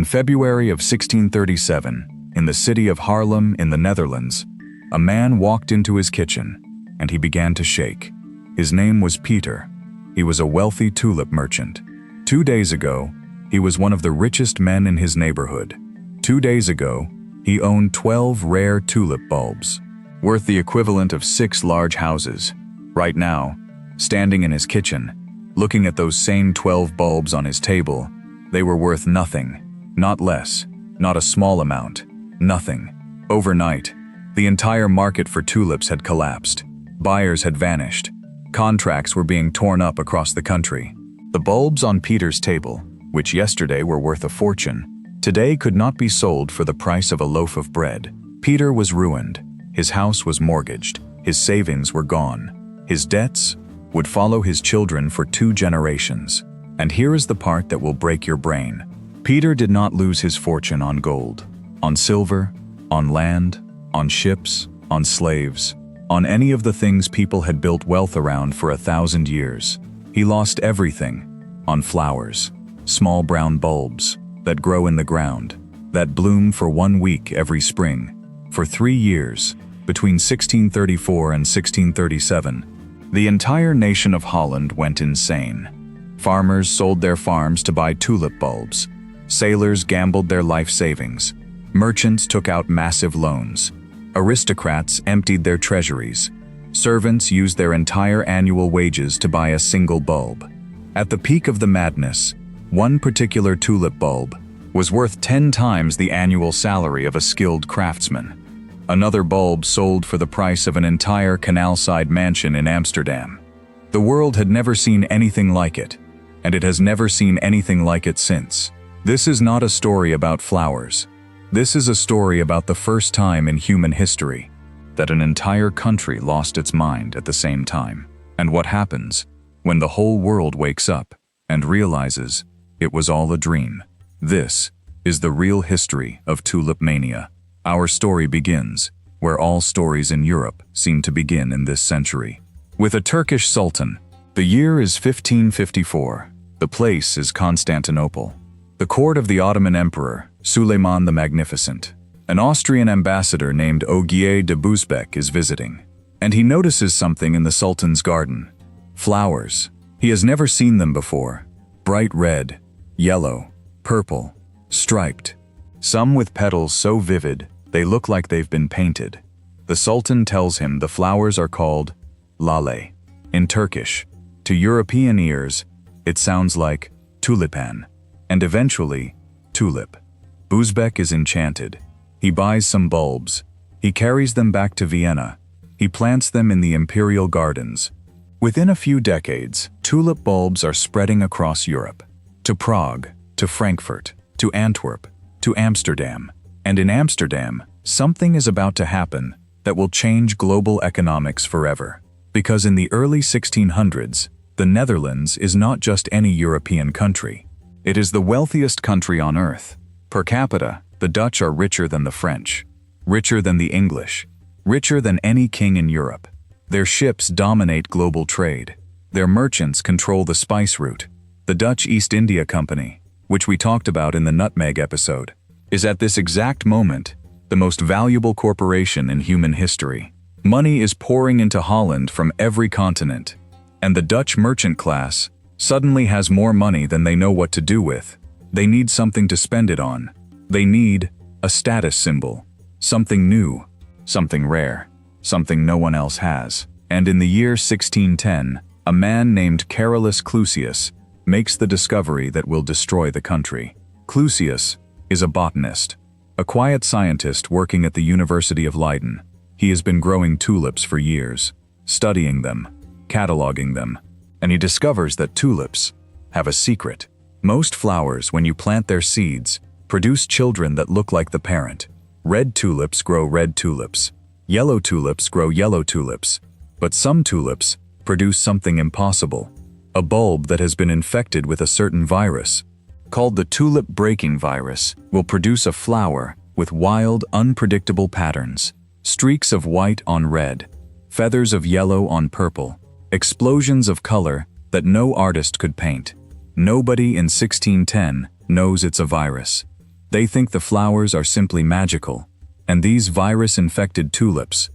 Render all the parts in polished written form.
In February of 1637, in the city of Haarlem in the Netherlands, a man walked into his kitchen, and he began to shake. His name was Peter. He was a wealthy tulip merchant. 2 days ago, he was one of the richest men in his neighborhood. 2 days ago, he owned 12 rare tulip bulbs, worth the equivalent of 6 large houses. Right now, standing in his kitchen, looking at those same 12 bulbs on his table, they were worth nothing, not less, not a small amount, nothing. Overnight, the entire market for tulips had collapsed. Buyers had vanished. Contracts were being torn up across the country. The bulbs on Peter's table, which yesterday were worth a fortune, today could not be sold for the price of a loaf of bread. Peter was ruined. His house was mortgaged. His savings were gone. His debts would follow his children for 2 generations. And here is the part that will break your brain. Peter did not lose his fortune on gold, on silver, on land, on ships, on slaves, on any of the things people had built wealth around for 1,000 years. He lost everything on flowers, small brown bulbs that grow in the ground, that bloom for 1 week every spring. For 3 years, between 1634 and 1637, the entire nation of Holland went insane. Farmers sold their farms to buy tulip bulbs. Sailors gambled their life savings. Merchants took out massive loans. Aristocrats emptied their treasuries. Servants used their entire annual wages to buy a single bulb. At the peak of the madness, one particular tulip bulb was worth 10 times the annual salary of a skilled craftsman. Another bulb sold for the price of an entire canal-side mansion in Amsterdam. The world had never seen anything like it, and it has never seen anything like it since. This is not a story about flowers. This is a story about the first time in human history that an entire country lost its mind at the same time, and what happens when the whole world wakes up and realizes it was all a dream. This is the real history of Tulip Mania. Our story begins where all stories in Europe seem to begin in this century, with a Turkish sultan. The year is 1554. The place is Constantinople. The court of the Ottoman Emperor, Suleiman the Magnificent. An Austrian ambassador named Ogier de Busbecq is visiting, and he notices something in the Sultan's garden. Flowers. He has never seen them before. Bright red, yellow, purple, striped. Some with petals so vivid, they look like they've been painted. The Sultan tells him the flowers are called lale in Turkish. To European ears, it sounds like tulipan, and eventually, tulip. Busbecq is enchanted. He buys some bulbs. He carries them back to Vienna. He plants them in the imperial gardens. Within a few decades, tulip bulbs are spreading across Europe. To Prague, to Frankfurt, to Antwerp, to Amsterdam. And in Amsterdam, something is about to happen that will change global economics forever. Because in the early 1600s, the Netherlands is not just any European country. It is the wealthiest country on earth. Per capita, the Dutch are richer than the French, richer than the English, richer than any king in Europe. Their ships dominate global trade. Their merchants control the spice route. The Dutch East India Company, which we talked about in the nutmeg episode, is at this exact moment the most valuable corporation in human history. Money is pouring into Holland from every continent, and the Dutch merchant class suddenly has more money than they know what to do with. They need something to spend it on. They need a status symbol, something new, something rare, something no one else has. And in the year 1610, a man named Carolus Clusius makes the discovery that will destroy the country. Clusius is a botanist, a quiet scientist working at the University of Leiden. He has been growing tulips for years, studying them, cataloging them, and he discovers that tulips have a secret. Most flowers, when you plant their seeds, produce children that look like the parent. Red tulips grow red tulips. Yellow tulips grow yellow tulips. But some tulips produce something impossible. A bulb that has been infected with a certain virus, called the tulip breaking virus, will produce a flower with wild, unpredictable patterns. Streaks of white on red, feathers of yellow on purple, explosions of color that no artist could paint. Nobody in 1610 knows it's a virus. They think the flowers are simply magical, and these virus-infected tulips,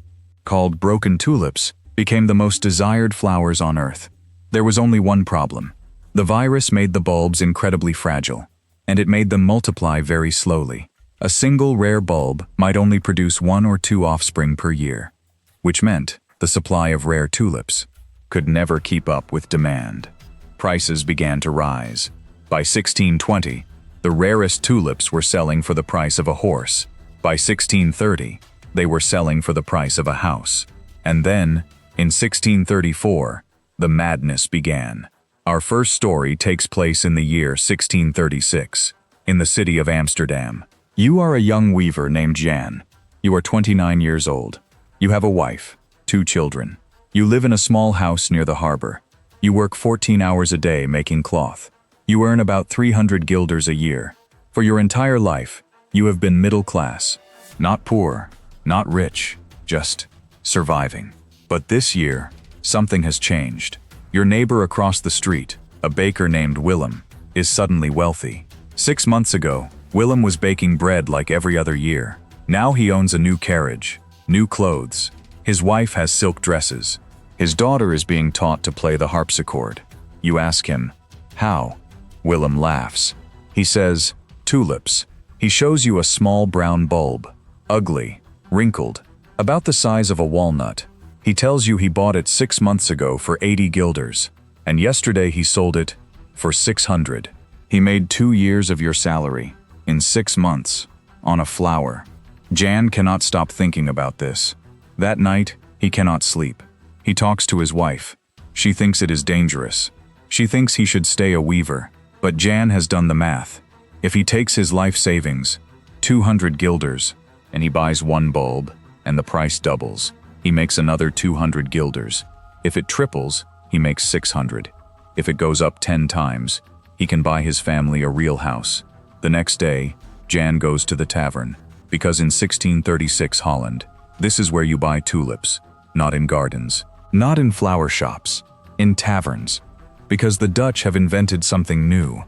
called broken tulips, became the most desired flowers on Earth. There was only one problem. The virus made the bulbs incredibly fragile, and it made them multiply very slowly. A single rare bulb might only produce 1 or 2 offspring per year, which meant the supply of rare tulips could never keep up with demand. Prices began to rise. By 1620, the rarest tulips were selling for the price of a horse. By 1630, they were selling for the price of a house. And then, in 1634, the madness began. Our first story takes place in the year 1636, in the city of Amsterdam. You are a young weaver named Jan. You are 29 years old. You have a wife, 2 children. You live in a small house near the harbor. You work 14 hours a day making cloth. You earn about 300 guilders a year. For your entire life, you have been middle class. Not poor, not rich, just surviving. But this year, something has changed. Your neighbor across the street, a baker named Willem, is suddenly wealthy. 6 months ago, Willem was baking bread like every other year. Now he owns a new carriage, new clothes. His wife has silk dresses. His daughter is being taught to play the harpsichord. You ask him, how? Willem laughs. He says, tulips. He shows you a small brown bulb, ugly, wrinkled, about the size of a walnut. He tells you he bought it 6 months ago for 80 guilders, and yesterday he sold it for 600. He made 2 years of your salary, in 6 months, on a flower. Jan cannot stop thinking about this. That night, he cannot sleep. He talks to his wife. She thinks it is dangerous. She thinks he should stay a weaver, but Jan has done the math. If he takes his life savings, 200 guilders, and he buys 1 bulb, and the price doubles, he makes another 200 guilders. If it triples, he makes 600. If it goes up 10 times, he can buy his family a real house. The next day, Jan goes to the tavern, because in 1636 Holland, this is where you buy tulips, not in gardens, not in flower shops, in taverns, because the Dutch have invented something new,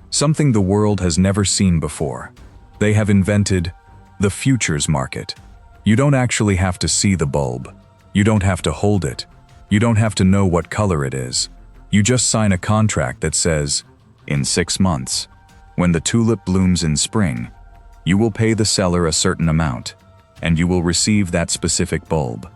something the world has never seen before. They have invented the futures market. You don't actually have to see the bulb. You don't have to hold it. You don't have to know what color it is. You just sign a contract that says, in 6 months, when the tulip blooms in spring, you will pay the seller a certain amount, and you will receive that specific bulb.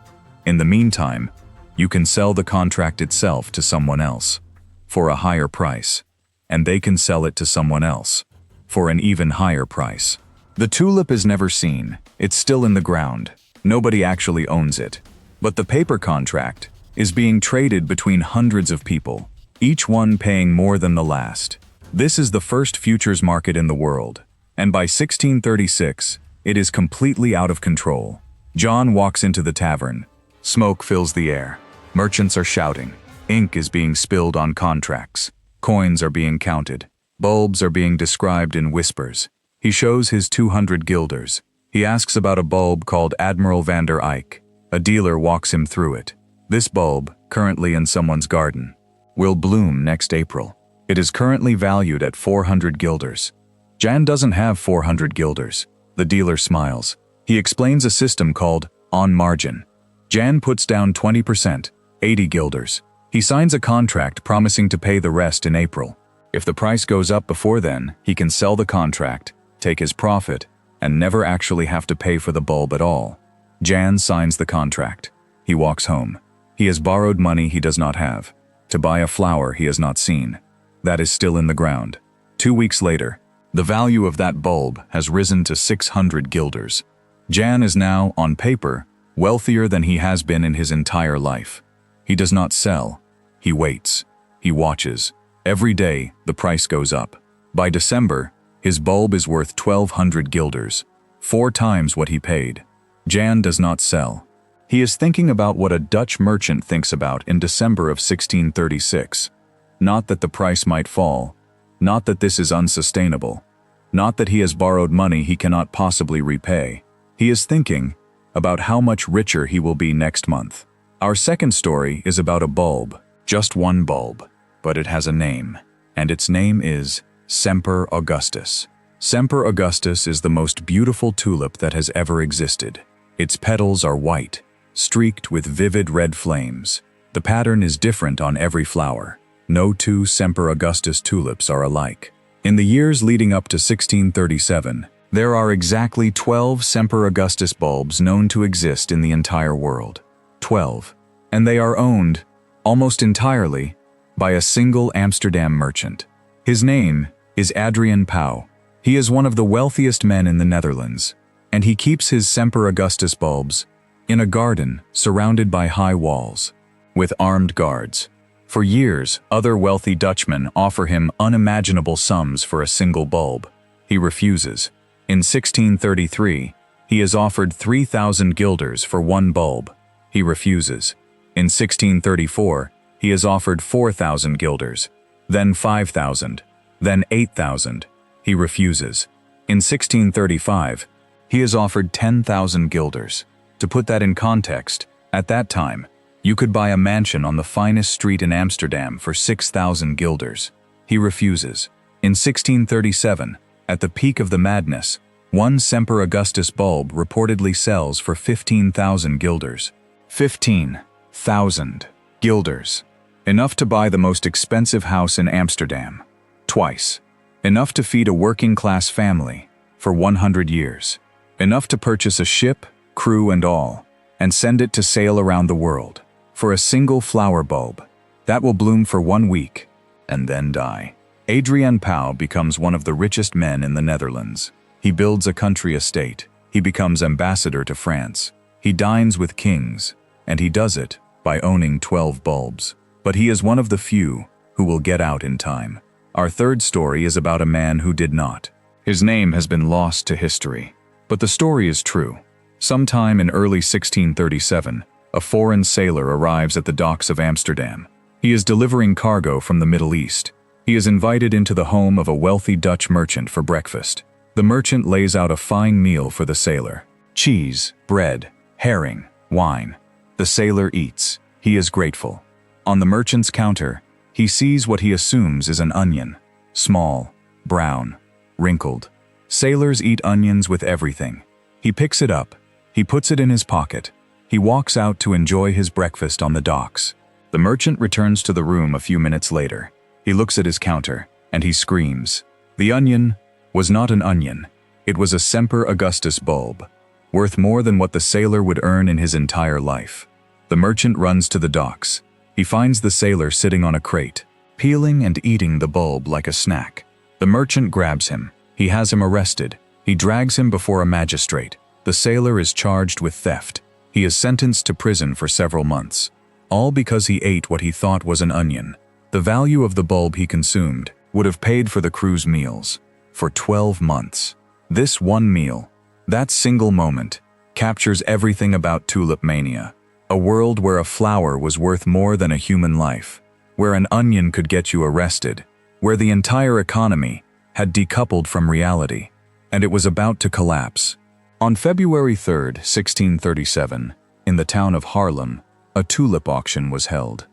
In the meantime, you can sell the contract itself to someone else for a higher price, and they can sell it to someone else for an even higher price. The tulip is never seen. It's still in the ground. Nobody actually owns it. But the paper contract is being traded between hundreds of people, each one paying more than the last. This is the first futures market in the world, and by 1636, it is completely out of control. John walks into the tavern. Smoke fills the air. Merchants are shouting. Ink is being spilled on contracts. Coins are being counted. Bulbs are being described in whispers. He shows his 200 guilders. He asks about a bulb called Admiral van der Eyck. A dealer walks him through it. This bulb, currently in someone's garden, will bloom next April. It is currently valued at 400 guilders. Jan doesn't have 400 guilders. The dealer smiles. He explains a system called on margin. Jan puts down 20%, 80 guilders. He signs a contract promising to pay the rest in April. If the price goes up before then, he can sell the contract, take his profit, and never actually have to pay for the bulb at all. Jan signs the contract. He walks home. He has borrowed money he does not have, to buy a flower he has not seen. That is still in the ground. 2 weeks later, the value of that bulb has risen to 600 guilders. Jan is now, on paper, wealthier than he has been in his entire life. He does not sell. He waits. He watches. Every day, the price goes up. By December, his bulb is worth 1,200 guilders, 4 times what he paid. Jan does not sell. He is thinking about what a Dutch merchant thinks about in December of 1636. Not that the price might fall, not that this is unsustainable, not that he has borrowed money he cannot possibly repay. He is thinking about how much richer he will be next month. Our second story is about a bulb, just one bulb, but it has a name, and its name is Semper Augustus. Semper Augustus is the most beautiful tulip that has ever existed. Its petals are white, streaked with vivid red flames. The pattern is different on every flower. No two Semper Augustus tulips are alike. In the years leading up to 1637, there are exactly 12 Semper Augustus bulbs known to exist in the entire world. 12. And they are owned, almost entirely, by a single Amsterdam merchant. His name is Adrian Pauw. He is one of the wealthiest men in the Netherlands, and he keeps his Semper Augustus bulbs in a garden surrounded by high walls, with armed guards. For years, other wealthy Dutchmen offer him unimaginable sums for a single bulb. He refuses. In 1633, he is offered 3,000 guilders for one bulb. He refuses. In 1634, he is offered 4,000 guilders, then 5,000, then 8,000. He refuses. In 1635, he is offered 10,000 guilders. To put that in context, at that time, you could buy a mansion on the finest street in Amsterdam for 6,000 guilders. He refuses. In 1637, at the peak of the madness, one Semper Augustus bulb reportedly sells for 15,000 guilders. 15,000 guilders. Enough to buy the most expensive house in Amsterdam. Twice. Enough to feed a working-class family for 100 years. Enough to purchase a ship, crew and all, and send it to sail around the world. For a single flower bulb, that will bloom for 1 week, and then die. Adrian Pauw becomes one of the richest men in the Netherlands. He builds a country estate. He becomes ambassador to France. He dines with kings, and he does it by owning 12 bulbs. But he is one of the few who will get out in time. Our third story is about a man who did not. His name has been lost to history, but the story is true. Sometime in early 1637, a foreign sailor arrives at the docks of Amsterdam. He is delivering cargo from the Middle East. He is invited into the home of a wealthy Dutch merchant for breakfast. The merchant lays out a fine meal for the sailor. Cheese, bread, herring, wine. The sailor eats. He is grateful. On the merchant's counter, he sees what he assumes is an onion. Small, brown, wrinkled. Sailors eat onions with everything. He picks it up. He puts it in his pocket. He walks out to enjoy his breakfast on the docks. The merchant returns to the room a few minutes later. He looks at his counter, and he screams. The onion was not an onion. It was a Semper Augustus bulb, worth more than what the sailor would earn in his entire life. The merchant runs to the docks. He finds the sailor sitting on a crate, peeling and eating the bulb like a snack. The merchant grabs him. He has him arrested. He drags him before a magistrate. The sailor is charged with theft. He is sentenced to prison for several months, all because he ate what he thought was an onion. The value of the bulb he consumed would have paid for the crew's meals for 12 months. This one meal, that single moment, captures everything about Tulip Mania. A world where a flower was worth more than a human life, where an onion could get you arrested, where the entire economy had decoupled from reality, and it was about to collapse. On February 3, 1637, in the town of Haarlem, a tulip auction was held.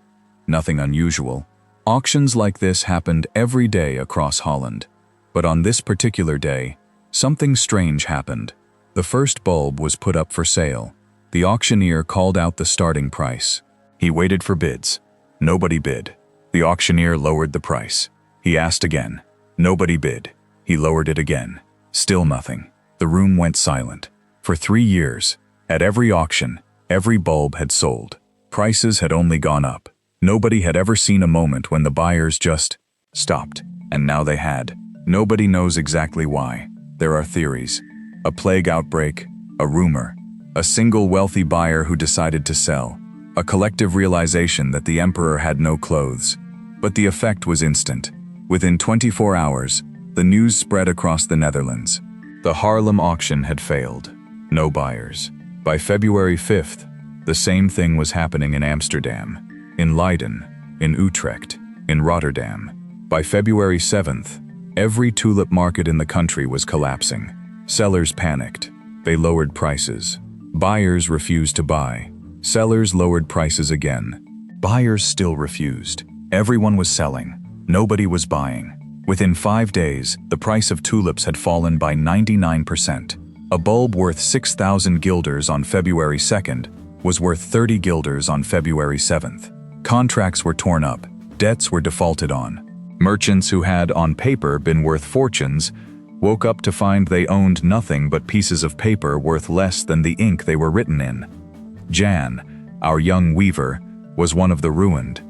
Nothing unusual. Auctions like this happened every day across Holland. But on this particular day, something strange happened. The first bulb was put up for sale. The auctioneer called out the starting price. He waited for bids. Nobody bid. The auctioneer lowered the price. He asked again. Nobody bid. He lowered it again. Still nothing. The room went silent. For 3 years, at every auction, every bulb had sold. Prices had only gone up. Nobody had ever seen a moment when the buyers just stopped, and now they had. Nobody knows exactly why. There are theories. A plague outbreak, a rumor, a single wealthy buyer who decided to sell, a collective realization that the emperor had no clothes. But the effect was instant. Within 24 hours, the news spread across the Netherlands. The Haarlem auction had failed. No buyers. By February 5th, the same thing was happening in Amsterdam, in Leiden, in Utrecht, in Rotterdam. By February 7th, every tulip market in the country was collapsing. Sellers panicked. They lowered prices. Buyers refused to buy. Sellers lowered prices again. Buyers still refused. Everyone was selling. Nobody was buying. Within 5 days, the price of tulips had fallen by 99%. A bulb worth 6,000 guilders on February 2nd was worth 30 guilders on February 7th. Contracts were torn up, debts were defaulted on. Merchants who had, on paper, been worth fortunes woke up to find they owned nothing but pieces of paper worth less than the ink they were written in. Jan, our young weaver, was one of the ruined.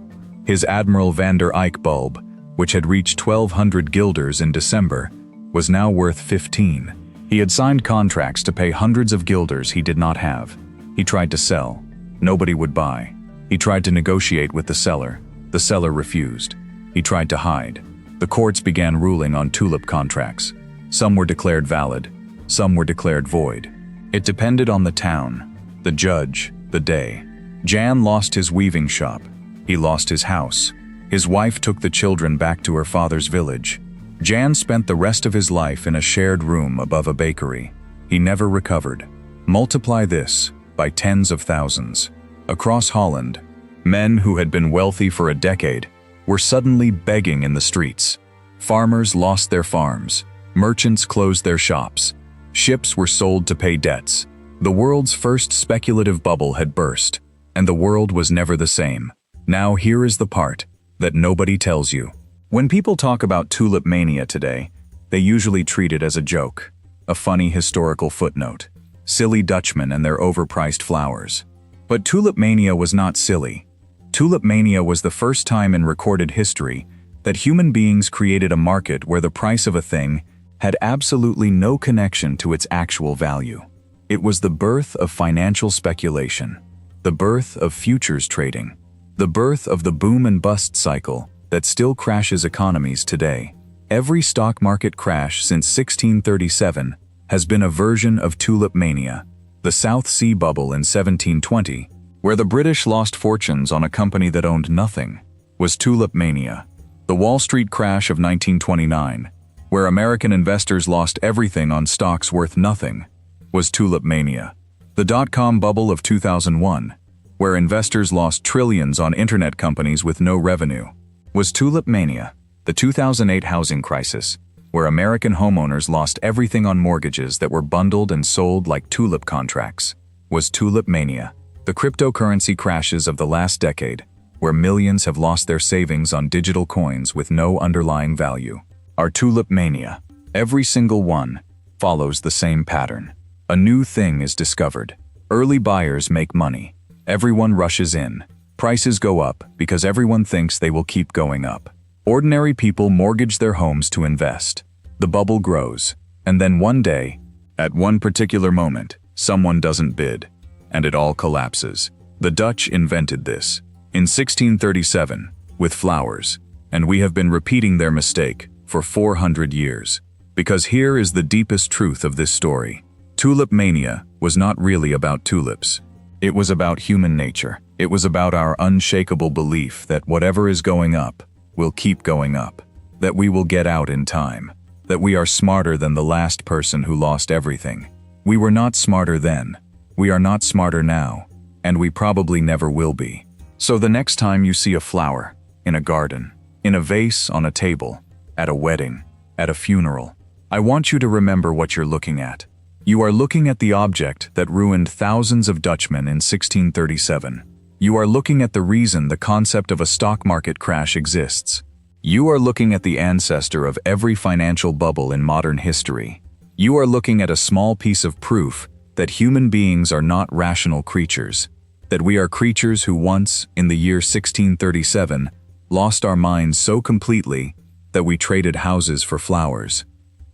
His Admiral van der Eyck bulb, which had reached 1,200 guilders in December, was now worth 15. He had signed contracts to pay hundreds of guilders he did not have. He tried to sell. Nobody would buy. He tried to negotiate with the seller. The seller refused. He tried to hide. The courts began ruling on tulip contracts. Some were declared valid. Some were declared void. It depended on the town, the judge, the day. Jan lost his weaving shop. He lost his house. His wife took the children back to her father's village. Jan spent the rest of his life in a shared room above a bakery. He never recovered. Multiply this by tens of thousands. Across Holland, men who had been wealthy for a decade were suddenly begging in the streets. Farmers lost their farms. Merchants closed their shops. Ships were sold to pay debts. The world's first speculative bubble had burst, and the world was never the same. Now here is the part that nobody tells you. When people talk about Tulip Mania today, they usually treat it as a joke, a funny historical footnote, silly Dutchmen and their overpriced flowers. But Tulip Mania was not silly. Tulip Mania was the first time in recorded history that human beings created a market where the price of a thing had absolutely no connection to its actual value. It was the birth of financial speculation, the birth of futures trading, the birth of the boom and bust cycle that still crashes economies today. Every stock market crash since 1637 has been a version of Tulip Mania. The South Sea Bubble in 1720, where the British lost fortunes on a company that owned nothing, was Tulip Mania. The Wall Street crash of 1929, where American investors lost everything on stocks worth nothing, was Tulip Mania. The dot-com bubble of 2001, where investors lost trillions on internet companies with no revenue, was Tulip Mania. The 2008 housing crisis, where American homeowners lost everything on mortgages that were bundled and sold like tulip contracts, was Tulip Mania. The cryptocurrency crashes of the last decade, where millions have lost their savings on digital coins with no underlying value, are Tulip Mania. Every single one follows the same pattern. A new thing is discovered. Early buyers make money. Everyone rushes in. Prices go up because everyone thinks they will keep going up. Ordinary people mortgage their homes to invest. The bubble grows, and then one day, at one particular moment, someone doesn't bid, and it all collapses. The Dutch invented this in 1637 with flowers, and we have been repeating their mistake for 400 years. Because here is the deepest truth of this story. Tulip Mania was not really about tulips. It was about human nature. It was about our unshakable belief that whatever is going up will keep going up, that we will get out in time, that we are smarter than the last person who lost everything. We were not smarter then. We are not smarter now, and we probably never will be. So the next time you see a flower, in a garden, in a vase on a table, at a wedding, at a funeral, I want you to remember what you're looking at. You are looking at the object that ruined thousands of Dutchmen in 1637. You are looking at the reason the concept of a stock market crash exists. You are looking at the ancestor of every financial bubble in modern history. You are looking at a small piece of proof that human beings are not rational creatures, that we are creatures who once, in the year 1637, lost our minds so completely that we traded houses for flowers.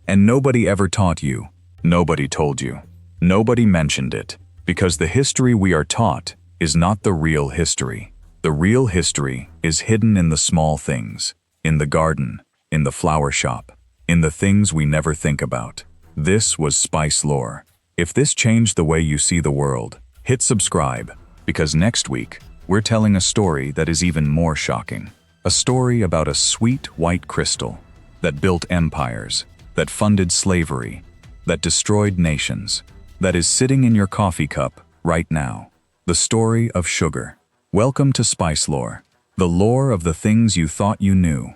And nobody ever taught you. Nobody told you. Nobody mentioned it, because the history we are taught is not the real history. The real history is hidden in the small things, in the garden, in the flower shop, in the things we never think about. This was Spice Lore. If this changed the way you see the world, hit subscribe, because next week, we're telling a story that is even more shocking. A story about a sweet white crystal that built empires, that funded slavery, that destroyed nations, that is sitting in your coffee cup right now. The story of sugar. Welcome to Spice Lore, the lore of the things you thought you knew.